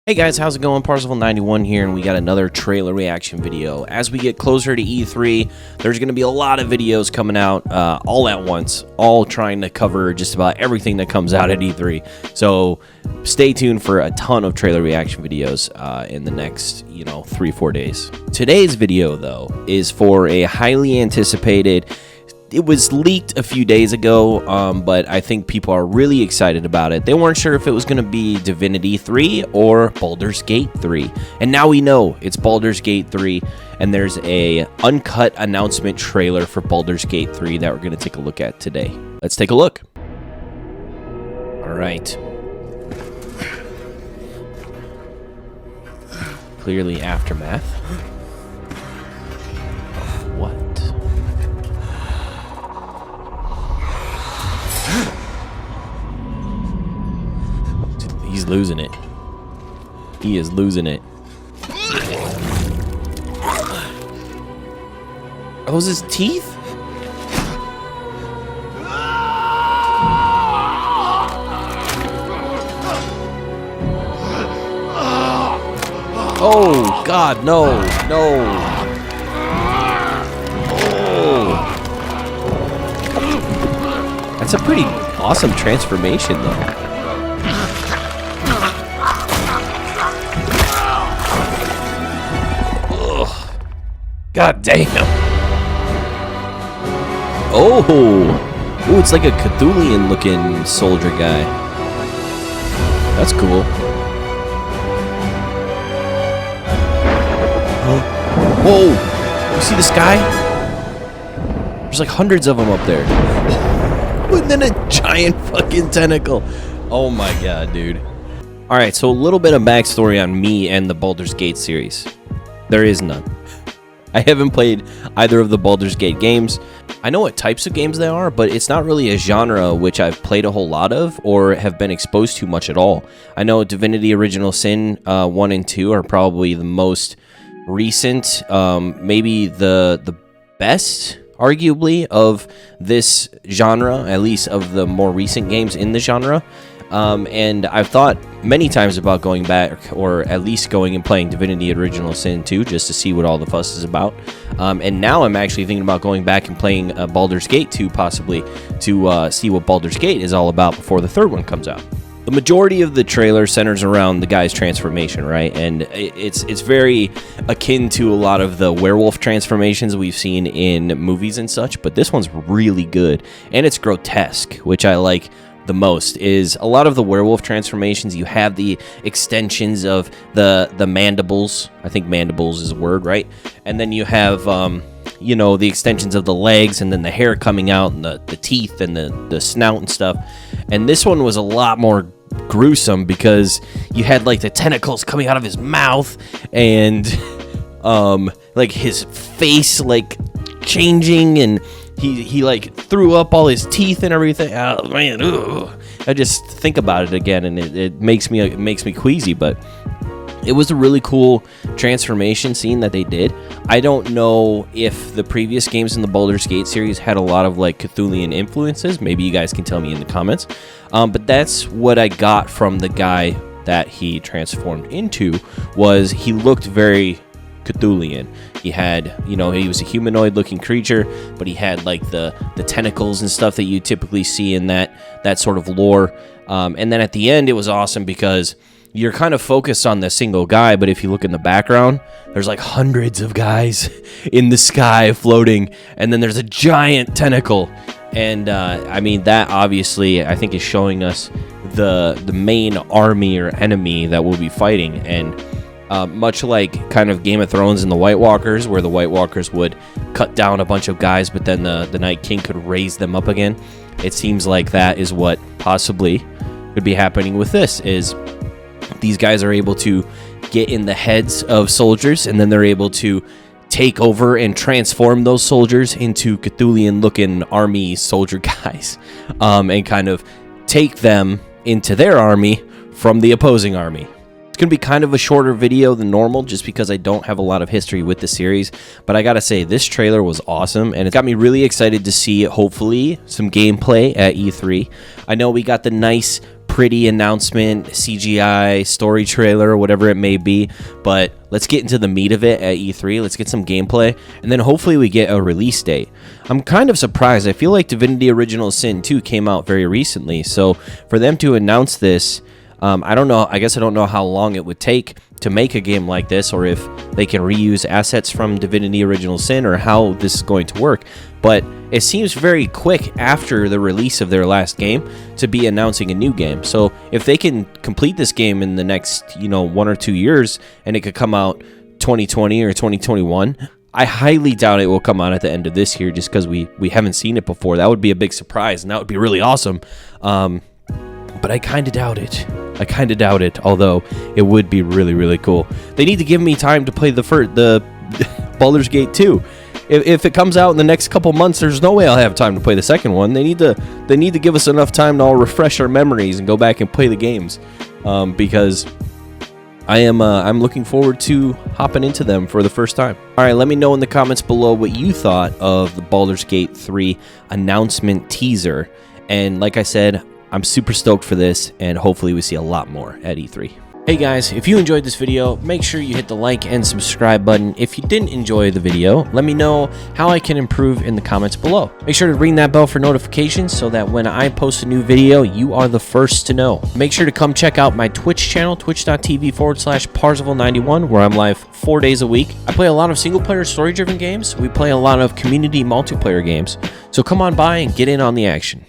Hey guys, how's it going? Parzival91 here, and we got another trailer reaction video. As we get closer to E3, there's going to be a lot of videos coming out all at once, all trying to cover just about everything that comes out at E3. So stay tuned for a ton of trailer reaction videos in the next, 3-4 days. Today's video, though, is for a highly anticipated... It was leaked a few days ago, but I think people are really excited about it. They weren't sure if it was going to be Divinity 3 or Baldur's Gate 3. And now we know it's Baldur's Gate 3, and there's a uncut announcement trailer for Baldur's Gate 3 that we're going to take a look at today. Let's take a look. All right. Clearly Aftermath. What? He's losing it. He is losing it. Are those his teeth? Oh, God, no, no. Oh. That's a pretty awesome transformation, though. God damn. Oh. Ooh, it's like a Cthulhian looking soldier guy. That's cool. Whoa. You see this guy? There's like hundreds of them up there. And then a giant fucking tentacle. Oh my god, dude. Alright, so a little bit of backstory on me and the Baldur's Gate series. There is none. I haven't played either of the Baldur's Gate games. I know what types of games they are, but it's not really a genre which I've played a whole lot of or have been exposed to much at all. I know Divinity Original Sin 1 and 2 are probably the most recent, maybe the best, arguably, of this genre, at least of the more recent games in the genre. And I've thought many times about going back, or at least going and playing Divinity Original Sin 2, just to see what all the fuss is about. And now I'm actually thinking about going back and playing Baldur's Gate 2, possibly, to see what Baldur's Gate is all about before the third one comes out. The majority of the trailer centers around the guy's transformation, right? And it's very akin to a lot of the werewolf transformations we've seen in movies and such, but this one's really good, and it's grotesque, which I like the most. Is a lot of the werewolf transformations, you have the extensions of the mandibles. I think mandibles is a word, right? And then you have the extensions of the legs, and then the hair coming out, and the teeth, and the snout and stuff. And this one was a lot more gruesome because you had like the tentacles coming out of his mouth, and like his face like changing, and he like threw up all his teeth and everything. Oh man, ugh. I just think about it again, and it makes me queasy. But it was a really cool transformation scene that they did. I don't know if the previous games in the Baldur's Gate series had a lot of like Cthulhian influences. Maybe you guys can tell me in the comments. But that's what I got from the guy that he transformed into. Was he looked very Cthulhian. He had, he was a humanoid-looking creature, but he had like the tentacles and stuff that you typically see in that sort of lore. And then at the end, it was awesome because you're kind of focused on the single guy, but if you look in the background, there's like hundreds of guys in the sky floating, and then there's a giant tentacle. And I mean, that obviously I think is showing us the main army or enemy that we'll be fighting. And much like kind of Game of Thrones and the White Walkers, where the White Walkers would cut down a bunch of guys, but then the Night King could raise them up again. It seems like that is what possibly could be happening with this, is these guys are able to get in the heads of soldiers, and then they're able to take over and transform those soldiers into Cthulhian-looking army soldier guys, and kind of take them into their army from the opposing army. It's going to be kind of a shorter video than normal just because I don't have a lot of history with the series, but I gotta say, this trailer was awesome, and it got me really excited to see, hopefully, some gameplay at E3. I know we got the nice pretty announcement, CGI, story trailer, or whatever it may be, but let's get into the meat of it at E3. Let's get some gameplay, and then hopefully we get a release date. I'm kind of surprised. I feel like Divinity Original Sin 2 came out very recently, so for them to announce this, I don't know. I guess I don't know how long it would take to make a game like this, or if they can reuse assets from Divinity Original Sin, or how this is going to work. But it seems very quick after the release of their last game to be announcing a new game. So if they can complete this game in the next, 1 or 2 years, and it could come out 2020 or 2021, I highly doubt it will come out at the end of this year, just because we haven't seen it before. That would be a big surprise, and that would be really awesome. But I kind of doubt it. Although it would be really, really cool. They need to give me time to play the Baldur's Gate 2. If it comes out in the next couple months, there's no way I'll have time to play the second one. They need to give us enough time to all refresh our memories and go back and play the games, because I'm looking forward to hopping into them for the first time. All right, let me know in the comments below what you thought of the Baldur's Gate 3 announcement teaser. And like I said, I'm super stoked for this, and hopefully we see a lot more at E3. Hey guys, if you enjoyed this video, make sure you hit the like and subscribe button. If you didn't enjoy the video, let me know how I can improve in the comments below. Make sure to ring that bell for notifications so that when I post a new video, you are the first to know. Make sure to come check out my Twitch channel, twitch.tv/Parzival91, where I'm live 4 days a week. I play a lot of single-player story-driven games. We play a lot of community multiplayer games. So come on by and get in on the action.